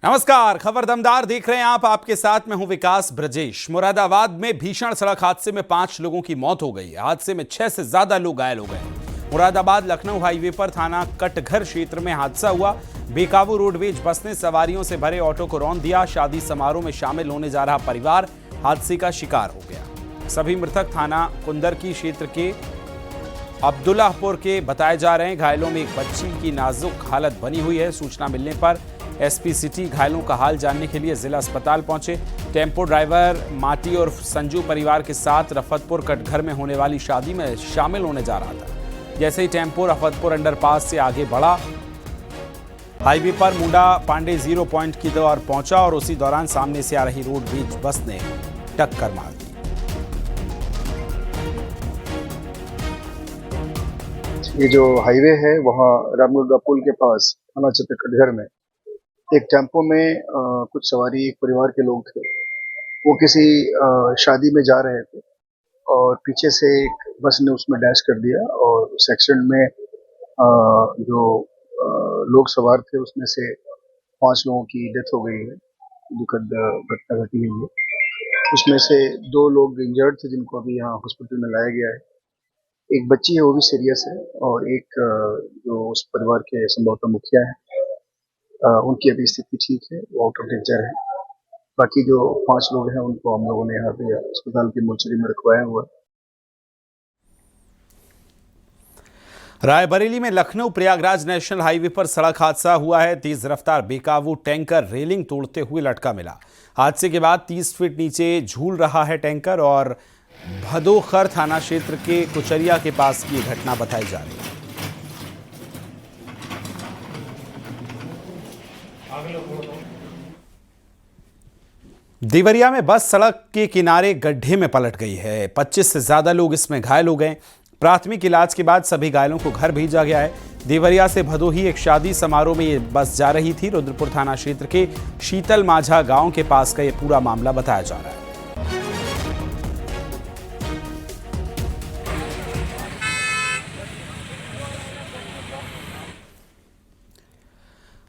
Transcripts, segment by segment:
नमस्कार, खबर दमदार देख रहे हैं आप। आपके साथ मैं हूं विकास ब्रजेश। मुरादाबाद में भीषण सड़क हादसे में 5 लोगों की मौत हो गई। हादसे में 6 से ज्यादा लोग घायल हो गए। मुरादाबाद लखनऊ हाईवे पर थाना कटघर क्षेत्र में हादसा हुआ। बेकाबू रोडवेज बस ने सवारियों से भरे ऑटो को रौंद दिया। शादी समारोह में शामिल होने जा रहा परिवार हादसे का शिकार हो गया। सभी मृतक थाना कुंदरकी क्षेत्र के अब्दुल्लाहपुर के बताए जा रहे हैं। घायलों में एक बच्ची की नाजुक हालत बनी हुई है। सूचना मिलने पर एसपी सिटी घायलों का हाल जानने के लिए जिला अस्पताल पहुंचे। टेम्पो ड्राइवर माटी और संजू परिवार के साथ रफतपुर कटघर में होने वाली शादी में शामिल होने जा रहा था। जैसे ही टेम्पो रफतपुर अंडरपास से आगे बढ़ा, हाईवे पर मुंडा पांडे 0 पॉइंट की ओर पहुंचा और उसी दौरान सामने से आ रही रोडवेज बस ने टक्कर मार दी। ये जो हाईवे है वहाँ रामगढ़ पुल के पास थाना क्षेत्र कटघर में एक टेम्पो में कुछ सवारी एक परिवार के लोग थे। वो किसी शादी में जा रहे थे और पीछे से एक बस ने उसमें डैश कर दिया और उस एक्सीडेंट में जो लोग सवार थे उसमें से 5 लोगों की डेथ हो गई है। दुखद घटना घटी हुई है। उसमें से 2 लोग इंजर्ड थे जिनको अभी यहाँ हॉस्पिटल में लाया गया है। एक बच्ची है वो भी सीरियस है और एक जो उस परिवार के संभवतः मुखिया है, उनकी अभी स्थिति ठीक है, वो आउट ऑफ डेंजर है। बाकी जो 5 लोग हैं उनको हम लोगों ने यहाँ पे अस्पताल की मोर्चरी में रखवाया हुआ है। रायबरेली में लखनऊ प्रयागराज नेशनल हाईवे पर सड़क हादसा हुआ है। तेज रफ्तार बेकाबू टैंकर रेलिंग तोड़ते हुए लटका मिला। हादसे के बाद 30 फीट नीचे झूल रहा है टैंकर और भदोखर थाना क्षेत्र के कुचरिया के पास की घटना बताई जा रही है। देवरिया में बस सड़क के किनारे गड्ढे में पलट गई है। 25 से ज्यादा लोग इसमें घायल हो गए। प्राथमिक इलाज के बाद सभी घायलों को घर भेजा गया है। देवरिया से भदोही एक शादी समारोह में ये बस जा रही थी। रुद्रपुर थाना क्षेत्र के शीतल माझा गांव के पास का ये पूरा मामला बताया जा रहा है।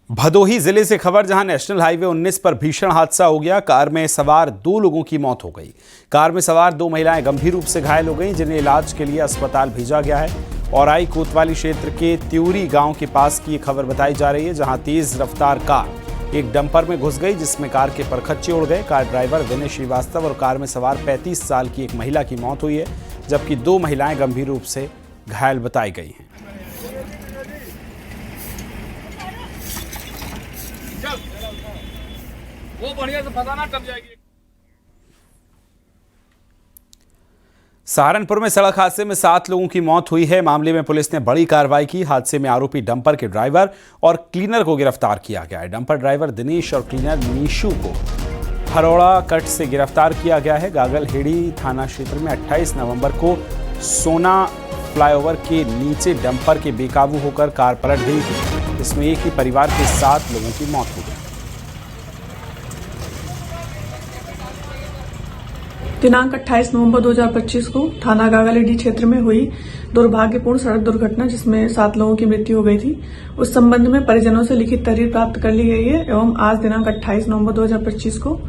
भदोही जिले से खबर, जहां नेशनल हाईवे 19 पर भीषण हादसा हो गया। कार में सवार 2 लोगों की मौत हो गई। कार में सवार 2 महिलाएं गंभीर रूप से घायल हो गईं, जिन्हें इलाज के लिए अस्पताल भेजा गया है। औराई कोतवाली क्षेत्र के त्यूरी गांव के पास की खबर बताई जा रही है, जहां तेज रफ्तार कार एक डंपर में घुस गई, जिसमें कार के परखच्चे उड़ गए। कार ड्राइवर विनय श्रीवास्तव और कार में सवार 35 साल की एक महिला की मौत हुई है, जबकि 2 महिलाएं गंभीर रूप से घायल बताई गई हैं। वो बढ़िया से फंसाना टप जाएगी। सहारनपुर में सड़क हादसे में 7 लोगों की मौत हुई है। मामले में पुलिस ने बड़ी कार्रवाई की। हादसे में आरोपी डंपर के ड्राइवर और क्लीनर को गिरफ्तार किया गया है। डंपर ड्राइवर दिनेश और क्लीनर नीशू को हरोड़ा कट से गिरफ्तार किया गया है। गागलहेड़ी थाना क्षेत्र में 28 नवंबर को सोना फ्लाईओवर के नीचे डंपर के बेकाबू होकर कार पलट गई थी। इसमें एक ही परिवार के 7 लोगों की मौत हो गई। दिनांक 28 नवंबर 2025 को थाना गागलहेड़ी क्षेत्र में हुई दुर्भाग्यपूर्ण सड़क दुर्घटना, जिसमें 7 लोगों की मृत्यु हो गई थी, उस संबंध में परिजनों से लिखित तहरीर प्राप्त कर ली गई है एवं आज दिनांक 28 नवंबर 2025 को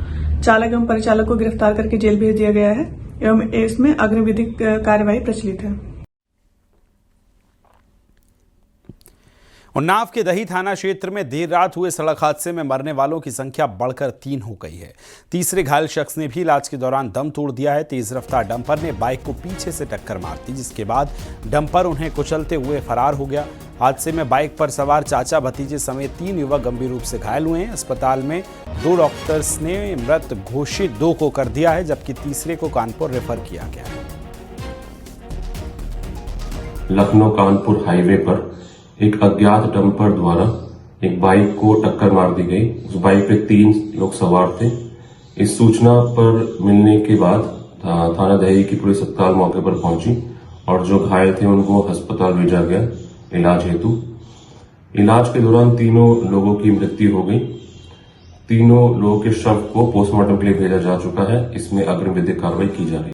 चालक एवं परिचालक को गिरफ्तार करके जेल भेज दिया गया है एवं इसमें अग्रिम विधिक कार्यवाही प्रचलित है। उन्नाव के दही थाना क्षेत्र में देर रात हुए सड़क हादसे में मरने वालों की संख्या बढ़कर 3 हो गई है। तीसरे घायल शख्स ने भी इलाज के दौरान दम तोड़ दिया है। तेज रफ्तार डंपर ने बाइक को पीछे से टक्कर मार दी, जिसके बाद डंपर उन्हें कुचलते हुए फरार हो गया। हादसे में बाइक पर सवार चाचा भतीजे समेत 3 युवक गंभीर रूप से घायल हुए हैं। अस्पताल में 2 डॉक्टर्स ने मृत घोषित 2 को कर दिया है, जबकि तीसरे को कानपुर रेफर किया गया है। लखनऊ कानपुर हाईवे पर एक अज्ञात डंपर द्वारा एक बाइक को टक्कर मार दी गई। उस बाइक पे 3 लोग सवार थे। इस सूचना पर मिलने के बाद थाना दही की पुलिस तत्काल मौके पर पहुंची और जो घायल थे उनको अस्पताल भेजा गया इलाज हेतु। इलाज के दौरान 3 लोगों की मृत्यु हो गई। 3 लोगों के शव को पोस्टमार्टम के लिए भेजा जा चुका है। इसमें अग्रिम विधिक कार्रवाई की जा रही है।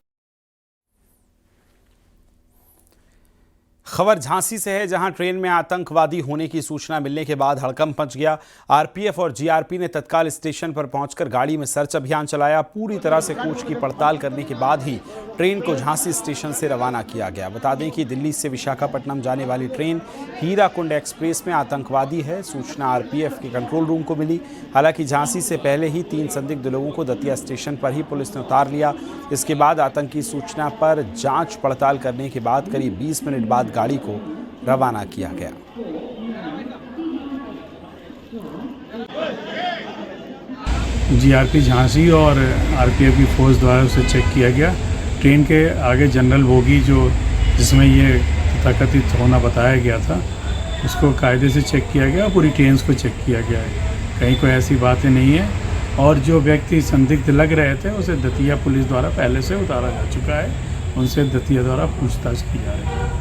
खबर झांसी से है, जहां ट्रेन में आतंकवादी होने की सूचना मिलने के बाद हड़कंप मच गया। आरपीएफ और जीआरपी ने तत्काल स्टेशन पर पहुंचकर गाड़ी में सर्च अभियान चलाया। पूरी तरह से कोच की पड़ताल करने के बाद ही ट्रेन को झांसी स्टेशन से रवाना किया गया। बता दें कि दिल्ली से विशाखापट्टनम जाने वाली ट्रेन हीराकुंड एक्सप्रेस में आतंकवादी है। सूचना आरपीएफ के कंट्रोल रूम को मिली। हालांकि झांसी से पहले ही 3 संदिग्ध लोगों को दतिया स्टेशन पर ही पुलिस ने उतार लिया। इसके बाद आतंकी सूचना पर जांच पड़ताल करने के बाद करीब 20 मिनट बाद गाड़ी को रवाना किया गया। जीआरपी झांसी और आरपीएफ की फोर्स द्वारा उसे चेक किया गया। ट्रेन के आगे जनरल बोगी जिसमें ये तथाकथित होना बताया गया था, उसको कायदे से चेक किया गया। पूरी ट्रेन को चेक किया गया है, कहीं कोई ऐसी बातें नहीं है। और जो व्यक्ति संदिग्ध लग रहे थे उसे दतिया पुलिस द्वारा पहले से उतारा जा चुका है। उनसे दतिया द्वारा पूछताछ की जा रही है।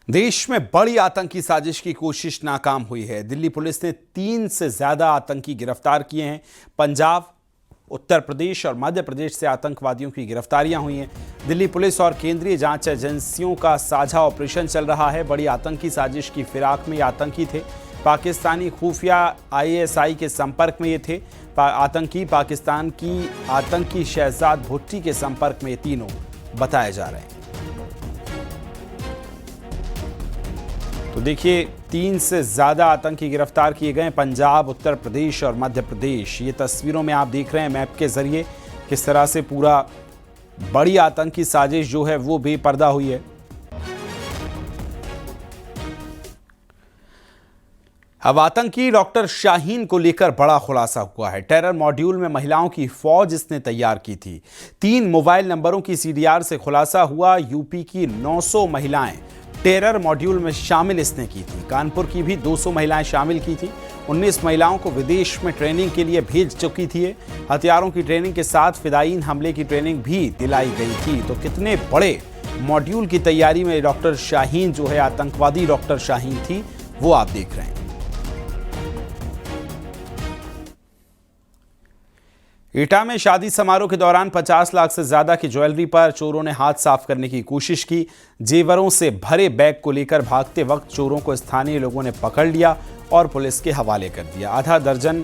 देश में बड़ी आतंकी साजिश की कोशिश नाकाम हुई है। दिल्ली पुलिस ने 3 से ज्यादा आतंकी गिरफ्तार किए हैं। पंजाब, उत्तर प्रदेश और मध्य प्रदेश से आतंकवादियों की गिरफ्तारियां हुई हैं। दिल्ली पुलिस और केंद्रीय जांच एजेंसियों का साझा ऑपरेशन चल रहा है। बड़ी आतंकी साजिश की फिराक में ये आतंकी थे। पाकिस्तानी खुफिया आईएसआई के संपर्क में ये थे। आतंकी पाकिस्तान की आतंकी शहजाद भुट्टी के संपर्क में ये तीनों बताए जा रहे हैं। तो देखिए, 3 से ज्यादा आतंकी गिरफ्तार किए गए। पंजाब, उत्तर प्रदेश और मध्य प्रदेश। ये तस्वीरों में आप देख रहे हैं मैप के जरिए किस तरह से पूरा बड़ी आतंकी साजिश जो है वो बेपर्दा हुई है। अब आतंकी डॉक्टर शाहीन को लेकर बड़ा खुलासा हुआ है। टेरर मॉड्यूल में महिलाओं की फौज इसने तैयार की थी। 3 मोबाइल नंबरों की सीडीआर से खुलासा हुआ। यूपी की 900 महिलाएं टेरर मॉड्यूल में शामिल इसने की थी। कानपुर की भी 200 महिलाएं शामिल की थी। 19 महिलाओं को विदेश में ट्रेनिंग के लिए भेज चुकी थी। हथियारों की ट्रेनिंग के साथ फिदायीन हमले की ट्रेनिंग भी दिलाई गई थी। तो कितने बड़े मॉड्यूल की तैयारी में डॉक्टर शाहीन जो है, आतंकवादी डॉक्टर शाहीन थी, वो आप देख रहे हैं। एटा में शादी समारोह के दौरान 50 लाख से ज्यादा की ज्वेलरी पर चोरों ने हाथ साफ करने की कोशिश की। जेवरों से भरे बैग को लेकर भागते वक्त चोरों को स्थानीय लोगों ने पकड़ लिया और पुलिस के हवाले कर दिया। आधा दर्जन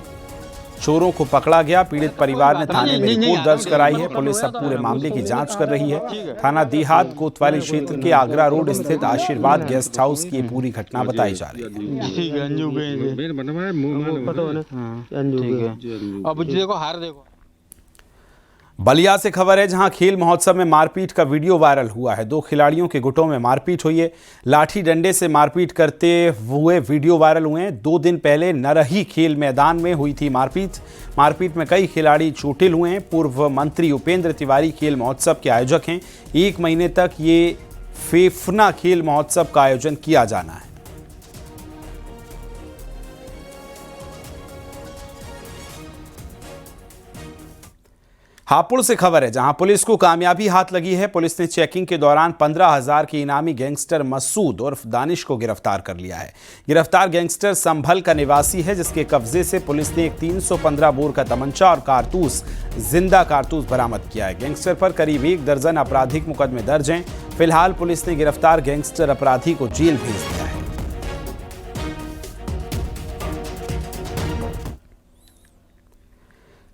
चोरों को पकड़ा गया। पीड़ित परिवार ने थाने में रिपोर्ट दर्ज कराई है। पुलिस अब पूरे मामले की जांच कर रही है। थाना देहात कोतवाली क्षेत्र के आगरा रोड स्थित आशीर्वाद गेस्ट हाउस की पूरी घटना बताई जा रही है। बलिया से खबर है, जहां खेल महोत्सव में मारपीट का वीडियो वायरल हुआ है। 2 खिलाड़ियों के गुटों में मारपीट हुई है। लाठी डंडे से मारपीट करते हुए वीडियो वायरल हुए हैं। 2 दिन पहले नरही खेल मैदान में हुई थी मारपीट में कई खिलाड़ी चोटिल हुए हैं। पूर्व मंत्री उपेंद्र तिवारी खेल महोत्सव के आयोजक हैं। 1 महीने तक ये फेफना खेल महोत्सव का आयोजन किया जाना है। हापुड़ से खबर है, जहां पुलिस को कामयाबी हाथ लगी है। पुलिस ने चेकिंग के दौरान 15,000 के इनामी गैंगस्टर मसूद उर्फ दानिश को गिरफ्तार कर लिया है। गिरफ्तार गैंगस्टर संभल का निवासी है, जिसके कब्जे से पुलिस ने एक 315 बोर का तमंचा और कारतूस, जिंदा कारतूस बरामद किया है। गैंगस्टर पर करीब 1 दर्जन आपराधिक मुकदमे दर्ज हैं। फिलहाल पुलिस ने गिरफ्तार गैंगस्टर अपराधी को जेल भेज दिया है।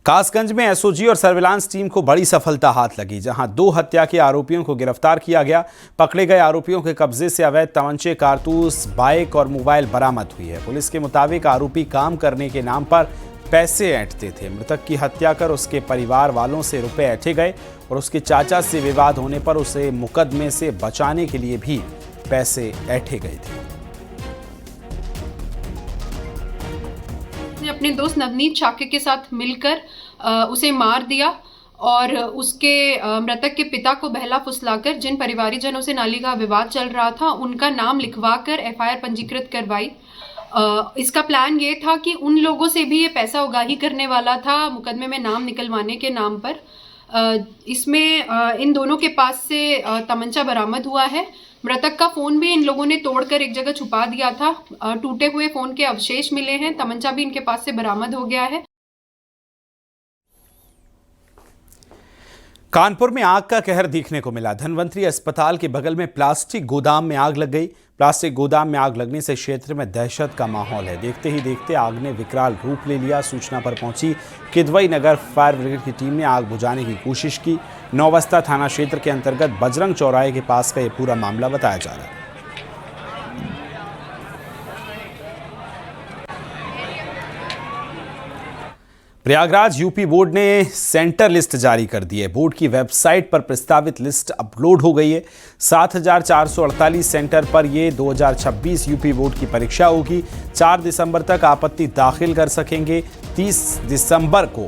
कासगंज में एसओजी और सर्विलांस टीम को बड़ी सफलता हाथ लगी, जहां 2 हत्या के आरोपियों को गिरफ्तार किया गया। पकड़े गए आरोपियों के कब्जे से अवैध तमंचे, कारतूस, बाइक और मोबाइल बरामद हुई है। पुलिस के मुताबिक आरोपी काम करने के नाम पर पैसे ऐंठते थे। मृतक की हत्या कर उसके परिवार वालों से रुपए ऐंठे गए और उसके चाचा से विवाद होने पर उसे मुकदमे से बचाने के लिए भी पैसे ऐंठे गए थे। अपने दोस्त नवनीत चाके के साथ मिलकर उसे मार दिया और उसके मृतक के पिता को बहला फुसलाकर, जिन परिवारीजनों से नाली का विवाद चल रहा था, उनका नाम लिखवाकर एफआईआर पंजीकृत करवाई। इसका प्लान ये था कि उन लोगों से भी ये पैसा उगाही करने वाला था मुकदमे में नाम निकलवाने के नाम पर। इसमें इन दोनों के पास से तमंचा बरामद हुआ है। मृतक का फोन भी इन लोगों ने तोड़कर एक जगह छुपा दिया था। टूटे हुए फोन के अवशेष मिले हैं। तमंचा भी इनके पास से बरामद हो गया है। कानपुर में आग का कहर देखने को मिला। धनवंतरी अस्पताल के बगल में प्लास्टिक गोदाम में आग लग गई। प्लास्टिक गोदाम में आग लगने से क्षेत्र में दहशत का माहौल है। देखते ही देखते आग ने विकराल रूप ले लिया। सूचना पर पहुंची किदवई नगर फायर ब्रिगेड की टीम ने आग बुझाने की कोशिश की। नौबस्ता थाना क्षेत्र के अंतर्गत बजरंग चौराहे के पास का ये पूरा मामला बताया जा रहा है। प्रयागराज यूपी बोर्ड ने सेंटर लिस्ट जारी कर दी है। बोर्ड की वेबसाइट पर प्रस्तावित लिस्ट अपलोड हो गई है। 7,448 सेंटर पर ये 2026 यूपी बोर्ड की परीक्षा होगी। 4 दिसंबर तक आपत्ति दाखिल कर सकेंगे। 30 दिसंबर को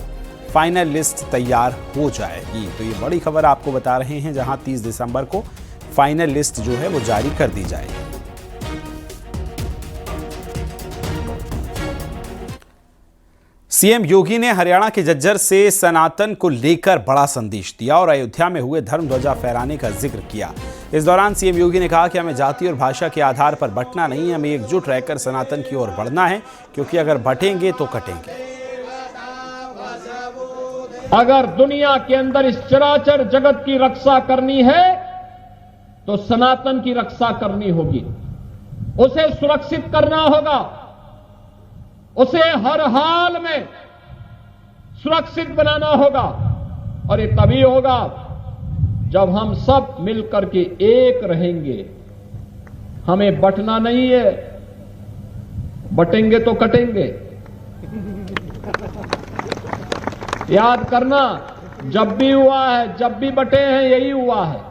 फाइनल लिस्ट तैयार हो जाएगी। तो ये बड़ी खबर आपको बता रहे हैं, जहां 30 दिसंबर को फाइनल लिस्ट जो है वो जारी कर दी जाएगी। सीएम योगी ने हरियाणा के झज्जर से सनातन को लेकर बड़ा संदेश दिया और अयोध्या में हुए धर्म ध्वजा फहराने का जिक्र किया। इस दौरान सीएम योगी ने कहा कि हमें जाति और भाषा के आधार पर बंटना नहीं, हमें एकजुट रहकर सनातन की ओर बढ़ना है, क्योंकि अगर बंटेंगे तो कटेंगे। अगर दुनिया के अंदर इस चराचर जगत की रक्षा करनी है तो सनातन की रक्षा करनी होगी, उसे सुरक्षित करना होगा, उसे हर हाल में सुरक्षित बनाना होगा। और ये तभी होगा जब हम सब मिलकर के एक रहेंगे। हमें बंटना नहीं है, बंटेंगे तो कटेंगे। याद करना, जब भी हुआ है, जब भी बंटे हैं, यही हुआ है।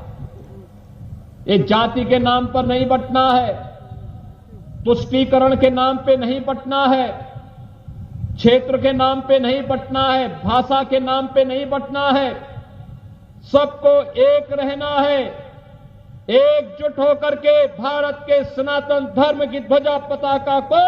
ये जाति के नाम पर नहीं बंटना है, तुष्टीकरण के नाम पे नहीं बंटना है, क्षेत्र के नाम पे नहीं बंटना है, भाषा के नाम पे नहीं बंटना है। सबको एक रहना है, एकजुट होकर के भारत के सनातन धर्म की ध्वजा पताका को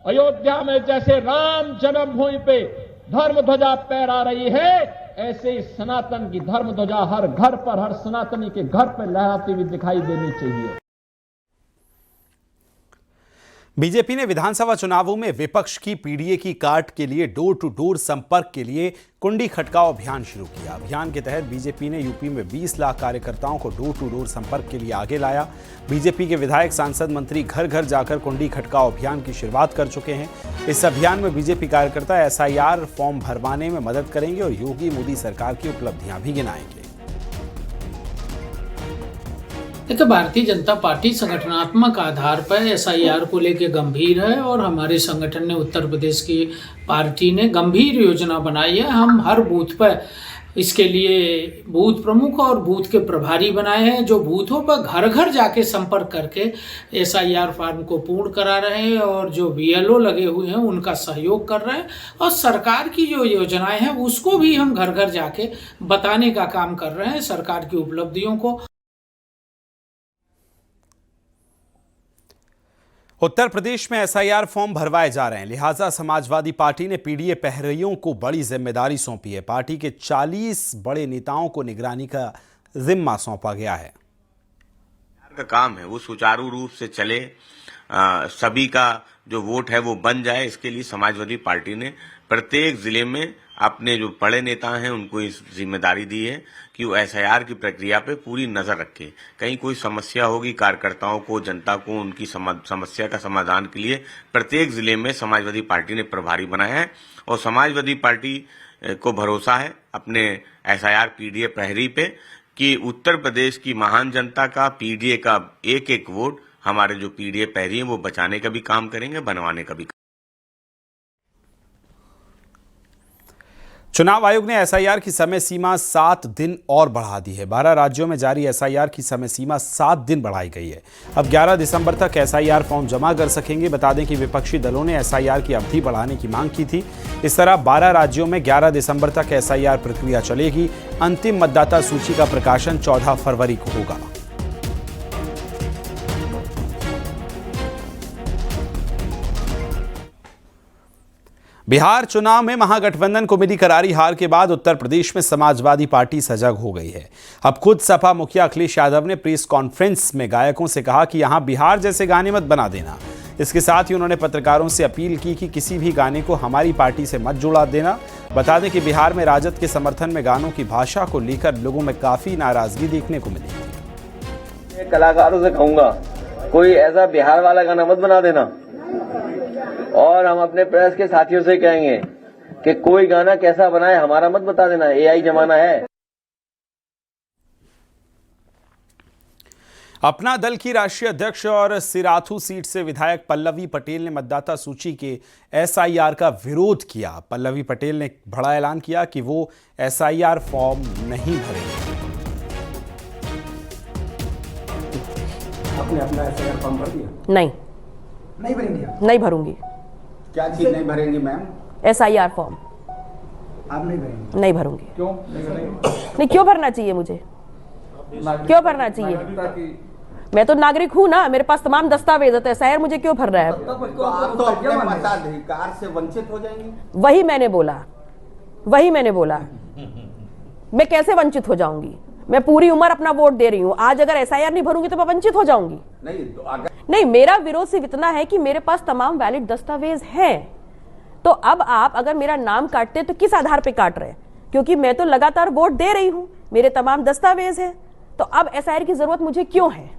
अयोध्या में जैसे राम जन्मभूमि पे धर्म ध्वजा फहरा रही है, ऐसे ही सनातन की धर्म ध्वजा हर घर पर, हर सनातनी के घर पर लहराती हुई दिखाई देनी चाहिए। बीजेपी ने विधानसभा चुनावों में विपक्ष की पीडीए की काट के लिए डोर टू डोर संपर्क के लिए कुंडी खटकाओ अभियान शुरू किया। अभियान के तहत बीजेपी ने यूपी में 20 लाख कार्यकर्ताओं को डोर टू डोर संपर्क के लिए आगे लाया। बीजेपी के विधायक, सांसद, मंत्री घर घर जाकर कुंडी खटकाओ अभियान की शुरुआत कर चुके हैं। इस अभियान में बीजेपी कार्यकर्ता एसआईआर फॉर्म भरवाने में मदद करेंगे और योगी मोदी सरकार की उपलब्धियां भी गिनाएंगे। देखिए, भारतीय जनता पार्टी संगठनात्मक आधार पर एसआईआर को लेकर गंभीर है और हमारे संगठन ने, उत्तर प्रदेश की पार्टी ने गंभीर योजना बनाई है। हम हर बूथ पर इसके लिए बूथ प्रमुख और बूथ के प्रभारी बनाए हैं, जो बूथों पर घर घर जाके संपर्क करके एसआईआर फॉर्म को पूर्ण करा रहे हैं और जो बीएलओ लगे हुए हैं उनका सहयोग कर रहे हैं। और सरकार की जो योजनाएं हैं उसको भी हम घर घर जाके बताने का काम कर रहे हैं, सरकार की उपलब्धियों को। उत्तर प्रदेश में एसआईआर फॉर्म भरवाए जा रहे हैं, लिहाजा समाजवादी पार्टी ने पीडीए प्रहरियों को बड़ी जिम्मेदारी सौंपी है। पार्टी के 40 बड़े नेताओं को निगरानी का जिम्मा सौंपा गया है। का काम है वो सुचारू रूप से चले, सभी का जो वोट है वो बन जाए। इसके लिए समाजवादी पार्टी ने प्रत्येक जिले में अपने जो बड़े नेता हैं उनको इस जिम्मेदारी दी है कि वो एसआईआर की प्रक्रिया पे पूरी नजर रखे। कहीं कोई समस्या होगी, कार्यकर्ताओं को, जनता को उनकी समस्या का समाधान के लिए प्रत्येक जिले में समाजवादी पार्टी ने प्रभारी बनाया है। और समाजवादी पार्टी को भरोसा है अपने एसआईआर पीडीए प्रहरी पे कि उत्तर प्रदेश की महान जनता का, पीडीए का एक एक वोट हमारे जो पीडीए प्रहरी हैं वो बचाने का भी काम करेंगे, बनवाने का भी। चुनाव आयोग ने एसआईआर की समय सीमा 7 दिन और बढ़ा दी है। 12 राज्यों में जारी एसआईआर की समय सीमा 7 दिन बढ़ाई गई है। अब 11 दिसंबर तक एसआईआर फॉर्म जमा कर सकेंगे। बता दें कि विपक्षी दलों ने एसआईआर की अवधि बढ़ाने की मांग की थी। इस तरह 12 राज्यों में 11 दिसंबर तक एसआईआर प्रक्रिया चलेगी। अंतिम मतदाता सूची का प्रकाशन 14 फरवरी को होगा। बिहार चुनाव में महागठबंधन को मिली करारी हार के बाद उत्तर प्रदेश में समाजवादी पार्टी सजग हो गई है। अब खुद सपा मुखिया अखिलेश यादव ने प्रेस कॉन्फ्रेंस में गायकों से कहा कि यहां बिहार जैसे गाने मत बना देना। इसके साथ ही उन्होंने पत्रकारों से अपील की कि किसी भी गाने को हमारी पार्टी से मत जुड़ा देना। बता दें कि बिहार में राजद के समर्थन में गानों की भाषा को लेकर लोगों में काफी नाराजगी देखने को मिली। कलाकारों से कहूंगा, कोई ऐसा बिहार वाला गाना मत बना देना, और हम अपने प्रेस के साथियों से कहेंगे कि कोई गाना कैसा बनाए हमारा मत बता देना। एआई जमाना है। अपना दल की राष्ट्रीय अध्यक्ष और सिराथू सीट से विधायक पल्लवी पटेल ने मतदाता सूची के एसआईआर का विरोध किया। पल्लवी पटेल ने बड़ा ऐलान किया कि वो एसआईआर फॉर्म नहीं भरेंगे। आपने अपना एसआईआर फॉर्म भर दिया? नहीं भरेंगे? नहीं भरूंगी। क्या चीज नहीं भरेंगी मैम? एसआईआर फॉर्म आप नहीं भरेंगी? नहीं भरूंगी। क्यों नहीं भरेंगे? नहीं, क्यों भरना चाहिए मुझे? क्यों भरना चाहिए? मैं तो नागरिक हूँ ना, मेरे पास तमाम दस्तावेज है, तो एसआईआर मुझे क्यों भर रहा है? आप तो अपने मताधिकार से वंचित हो जाएंगे। वही मैंने बोला। मैं कैसे वंचित हो जाऊंगी? मैं पूरी उम्र अपना वोट दे रही हूँ। आज अगर एसआईआर नहीं भरूंगी तो मैं वंचित हो जाऊंगी? नहीं, मेरा विरोध सिर्फ इतना है कि मेरे पास तमाम वैलिड दस्तावेज हैं। तो अब आप अगर मेरा नाम काटते तो किस आधार पे काट रहे हैं? क्योंकि मैं तो लगातार वोट दे रही हूं, मेरे तमाम दस्तावेज हैं, तो अब एसआईआर की जरूरत मुझे क्यों है?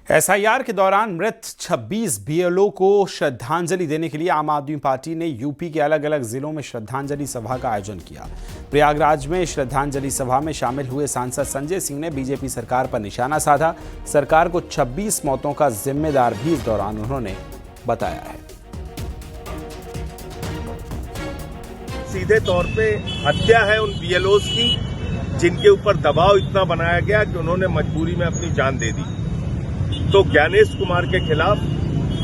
एसआईआर के दौरान मृत 26 बीएलओ को श्रद्धांजलि देने के लिए आम आदमी पार्टी ने यूपी के अलग अलग जिलों में श्रद्धांजलि सभा का आयोजन किया। प्रयागराज में श्रद्धांजलि सभा में शामिल हुए सांसद संजय सिंह ने बीजेपी सरकार पर निशाना साधा। सरकार को 26 मौतों का जिम्मेदार भी इस दौरान उन्होंने बताया है। सीधे तौर पे हत्या है उन बीएलओज की जिनके ऊपर दबाव इतना बनाया गया कि उन्होंने मजबूरी में अपनी जान दे दी। तो ज्ञानेश कुमार के खिलाफ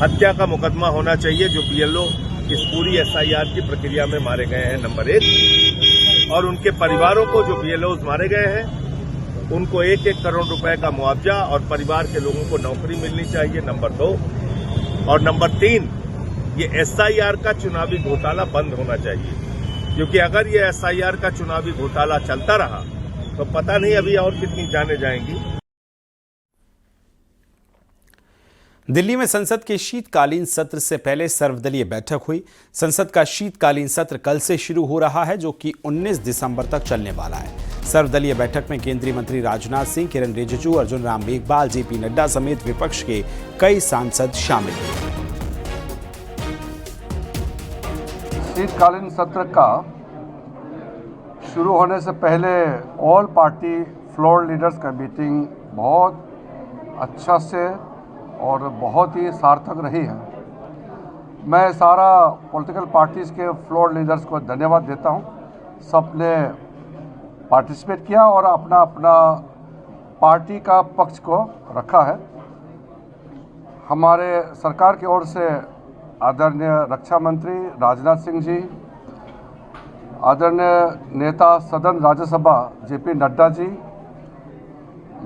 हत्या का मुकदमा होना चाहिए, जो बीएलओ इस पूरी एसआईआर की प्रक्रिया में मारे गए हैं, नंबर 1। और उनके परिवारों को, जो बीएलओज मारे गए हैं, उनको 1-1 करोड़ रुपए का मुआवजा और परिवार के लोगों को नौकरी मिलनी चाहिए, नंबर 2। और नंबर 3, ये एसआईआर का चुनावी घोटाला बंद होना चाहिए, क्योंकि अगर ये एसआईआर का चुनावी घोटाला चलता रहा तो पता नहीं अभी और कितनी जानें जाएंगी। दिल्ली में संसद के शीतकालीन सत्र से पहले सर्वदलीय बैठक हुई। संसद का शीतकालीन सत्र कल से शुरू हो रहा है, जो कि 19 दिसंबर तक चलने वाला है। सर्वदलीय बैठक में केंद्रीय मंत्री राजनाथ सिंह, किरण रिजिजू, अर्जुन राम मेघवाल, जेपी नड्डा समेत विपक्ष के कई सांसद शामिल हुए। शीतकालीन सत्र का शुरू होने से पहले ऑल पार्टी फ्लोर लीडर्स का मीटिंग बहुत अच्छा से और बहुत ही सार्थक रही है। मैं सारा पॉलिटिकल पार्टीज़ के फ्लोर लीडर्स को धन्यवाद देता हूं। सब ने पार्टिसिपेट किया और अपना अपना पार्टी का पक्ष को रखा है। हमारे सरकार की ओर से आदरणीय रक्षा मंत्री राजनाथ सिंह जी, आदरणीय नेता सदन राज्यसभा जेपी नड्डा जी,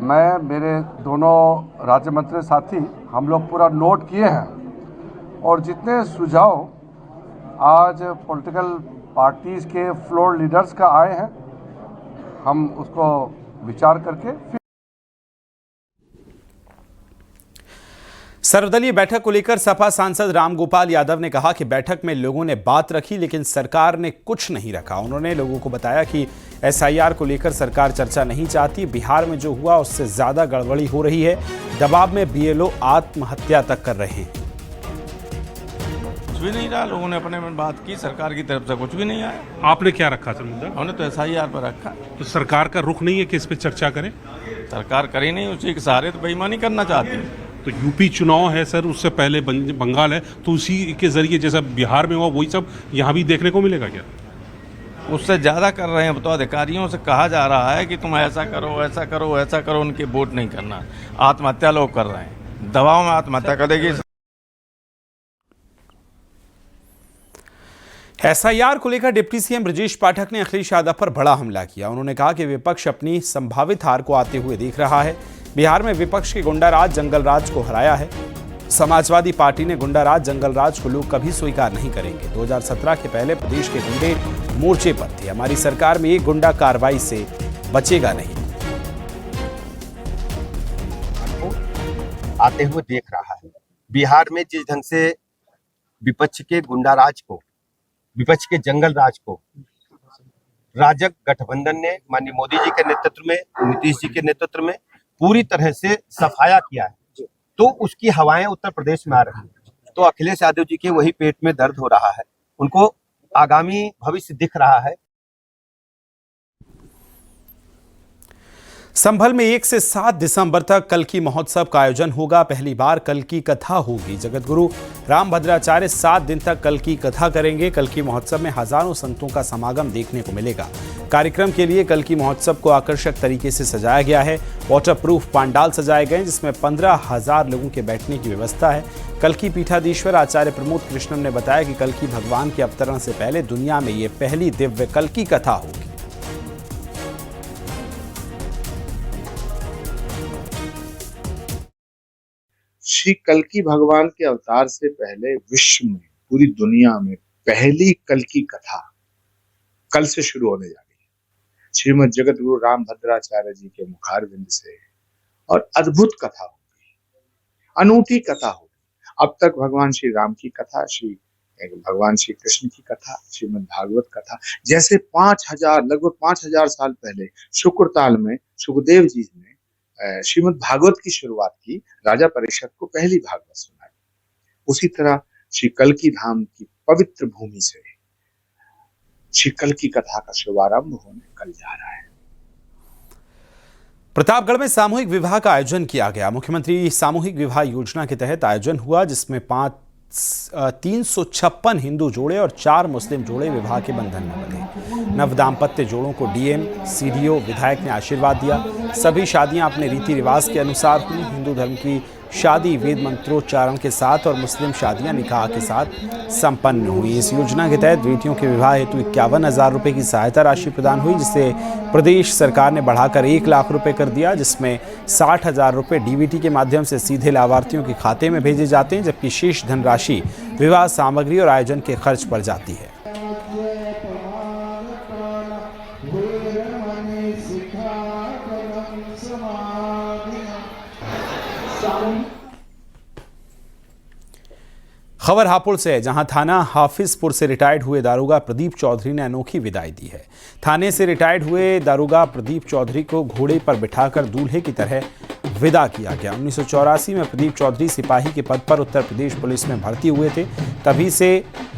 मैं, मेरे दोनों राज्य मंत्री साथी, हम लोग पूरा नोट किए हैं। और जितने सुझाव आज पॉलिटिकल पार्टीज़ के फ्लोर लीडर्स का आए हैं, हम उसको विचार करके सर्वदलीय बैठक को लेकर सपा सांसद रामगोपाल यादव ने कहा कि बैठक में लोगों ने बात रखी, लेकिन सरकार ने कुछ नहीं रखा। उन्होंने लोगों को बताया कि एसआईआर को लेकर सरकार चर्चा नहीं चाहती। बिहार में जो हुआ उससे ज्यादा गड़बड़ी हो रही है। दबाव में बीएलओ आत्महत्या तक कर रहे हैं। कुछ भी नहीं रहा, लोगों ने अपने में बात की, सरकार की तरफ से कुछ भी नहीं आया। आपने क्या रखा सर मुद्दा? हमने तो एसआईआर पर रखा। तो सरकार का रुख नहीं है कि इस पर चर्चा करें? सरकार करी नहीं, उसी के सहारे तो बेईमानी करना चाहती है। तो यूपी चुनाव है सर, उससे पहले बंगाल है, तो उसी के जरिए जैसा बिहार में हुआ वही सब यहाँ भी देखने को मिलेगा क्या? उससे ज़्यादा कर रहे हैं। तो अधिकारियों से कहा जा रहा है कि तुम ऐसा करो, ऐसा करो, ऐसा करो, उनके वोट नहीं करना। आत्महत्या लोग कर रहे हैं, दबाव में आत्महत्या कर देगी। एसआईआर को लेकर डिप्टी सीएम ब्रजेश पाठक ने अखिलेश यादव पर बड़ा हमला किया। उन्होंने कहा कि विपक्ष अपनी संभावित हार को आते हुए देख रहा है। बिहार में विपक्ष के गुंडाराज जंगलराज को हराया है। समाजवादी पार्टी ने गुंडाराज जंगलराज को लोग कभी स्वीकार नहीं करेंगे। 2017 के पहले प्रदेश के गुंडे मोर्चे पर थे। हमारी सरकार में एक गुंडा कार्रवाई से बचेगा नहीं। आते हुए देख रहा है। बिहार में जिस ढंग से विपक्ष के गुंडाराज को, विपक्ष के जंगल राज को राजग गठबंधन ने माननीय मोदी जी के नेतृत्व में, नीतीश जी के नेतृत्व में पूरी तरह से सफाया किया है, तो उसकी हवाएं उत्तर प्रदेश में आ रही है। तो अखिलेश यादव जी के वही पेट में दर्द हो रहा है, उनको आगामी भविष्य दिख रहा है। संभल में 1 से 7 दिसंबर तक कल्की महोत्सव का आयोजन होगा। पहली बार कल्की कथा होगी। जगतगुरु रामभद्राचार्य 7 दिन तक कल्की कथा करेंगे। कल्की महोत्सव में हजारों संतों का समागम देखने को मिलेगा। कार्यक्रम के लिए कल्की महोत्सव को आकर्षक तरीके से सजाया गया है। वाटरप्रूफ पांडाल सजाए गए जिसमें 15,000 लोगों के बैठने की व्यवस्था है। कल्की पीठाधीश्वर आचार्य प्रमोद कृष्णन ने बताया कि कल्की भगवान के अवतरण से पहले दुनिया में ये पहली दिव्य कल्की कथा होगी। श्री कल्की भगवान के अवतार से पहले विश्व में, पूरी दुनिया में पहली कल्की कथा कल से शुरू होने जा रही है। श्रीमद जगत गुरु रामभद्राचार्य जी के मुखारविंद से, और अद्भुत कथा होगी, अनूठी कथा होगी। अब तक भगवान श्री राम की कथा, भगवान श्री कृष्ण की कथा, श्रीमद भागवत कथा, जैसे लगभग 5,000 साल पहले शुक्रताल में सुखदेव जी ने श्रीमद भागवत की शुरुआत की, राजा परीक्षित को पहली भागवत सुनाई। उसी तरह श्री कल्की धाम की पवित्र भूमि से श्री कल्की कथा का शुभारंभ होने कल जा रहा है। प्रतापगढ़ में सामूहिक विवाह का आयोजन किया गया। मुख्यमंत्री सामूहिक विवाह योजना के तहत आयोजन हुआ जिसमें 356 हिंदू जोड़े और 4 मुस्लिम जोड़े विवाह के बंधन में बंधे। नव दाम्पत्य जोड़ों को डीएम, सीडीओ, विधायक ने आशीर्वाद दिया। सभी शादियां अपने रीति रिवाज के अनुसार हुई। हिंदू धर्म की शादी वेद मंत्रोच्चारण के साथ और मुस्लिम शादियां निकाह के साथ संपन्न हुई। इस योजना के तहत बेटियों के विवाह हेतु 51,000 रुपये की सहायता राशि प्रदान हुई, जिसे प्रदेश सरकार ने बढ़ाकर 1 लाख रुपये कर दिया, जिसमें 60,000 रुपये डीबीटी के माध्यम से सीधे लाभार्थियों के खाते में भेजे जाते हैं, जबकि शेष धनराशि विवाह सामग्री और आयोजन के खर्च पर जाती है। खबर हापुड़ से है, जहां थाना हाफिजपुर से रिटायर्ड हुए दारोगा प्रदीप चौधरी ने अनोखी विदाई दी है। थाने से रिटायर्ड हुए दारोगा प्रदीप चौधरी को घोड़े पर बिठाकर दूल्हे की तरह विदा किया गया। 1984 में प्रदीप चौधरी सिपाही के पद पर उत्तर प्रदेश पुलिस में भर्ती हुए थे। तभी से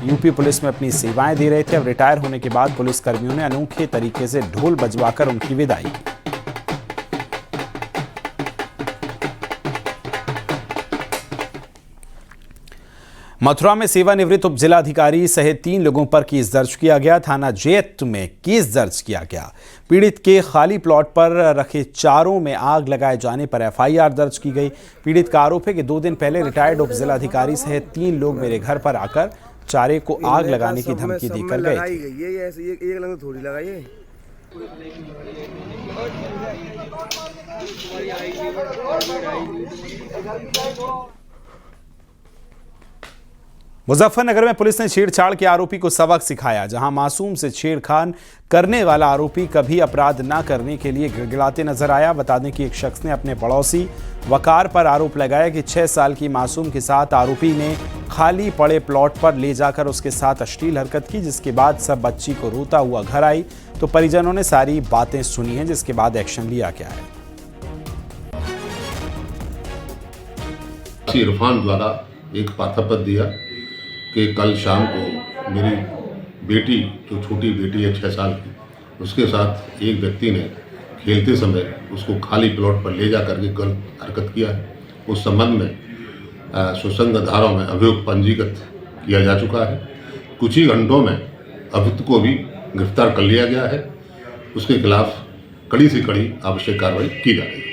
यूपी पुलिस में अपनी सेवाएं दे रहे थे। अब रिटायर होने के बाद पुलिस कर्मियों ने अनोखे तरीके से ढोल बजवाकर उनकी विदाई की। मथुरा में सेवानिवृत्त उप जिलाधिकारी सहित 3 लोगों पर केस दर्ज किया गया। थाना जैत में केस दर्ज किया गया। पीड़ित के खाली प्लॉट पर रखे चारों में आग लगाए जाने पर एफआईआर दर्ज की गई। पीड़ित का आरोप है कि 2 दिन पहले रिटायर्ड उप जिलाधिकारी सहित 3 लोग मेरे घर पर आकर चारे को आग लगाने की धमकी देकर गए थे। मुजफ्फरनगर में पुलिस ने छेड़छाड़ के आरोपी को सबक सिखाया। जहां मासूम से छेड़खान करने वाला आरोपी कभी अपराध न करने के लिए गिड़गिड़ाते नजर आया। बता दें कि एक शख्स ने अपने पड़ोसी वकार पर आरोप लगाया कि 6 साल की मासूम के साथ आरोपी ने खाली पड़े प्लॉट पर ले जाकर उसके साथ अश्लील हरकत की, जिसके बाद सब बच्ची को रोता हुआ घर आई तो परिजनों ने सारी बातें सुनी हैं, जिसके बाद एक्शन लिया गया है। इरफान द्वारा एक पाथापत्र दिया कि कल शाम को मेरी बेटी, जो छोटी बेटी है 6 साल की, उसके साथ एक व्यक्ति ने खेलते समय उसको खाली प्लॉट पर ले जा करके गलत हरकत किया है। उस संबंध में सुसंग धाराओं में अभियोग पंजीकृत किया जा चुका है। कुछ ही घंटों में अभियुक्त को भी गिरफ्तार कर लिया गया है। उसके खिलाफ कड़ी से कड़ी आवश्यक कार्रवाई की जा रही है।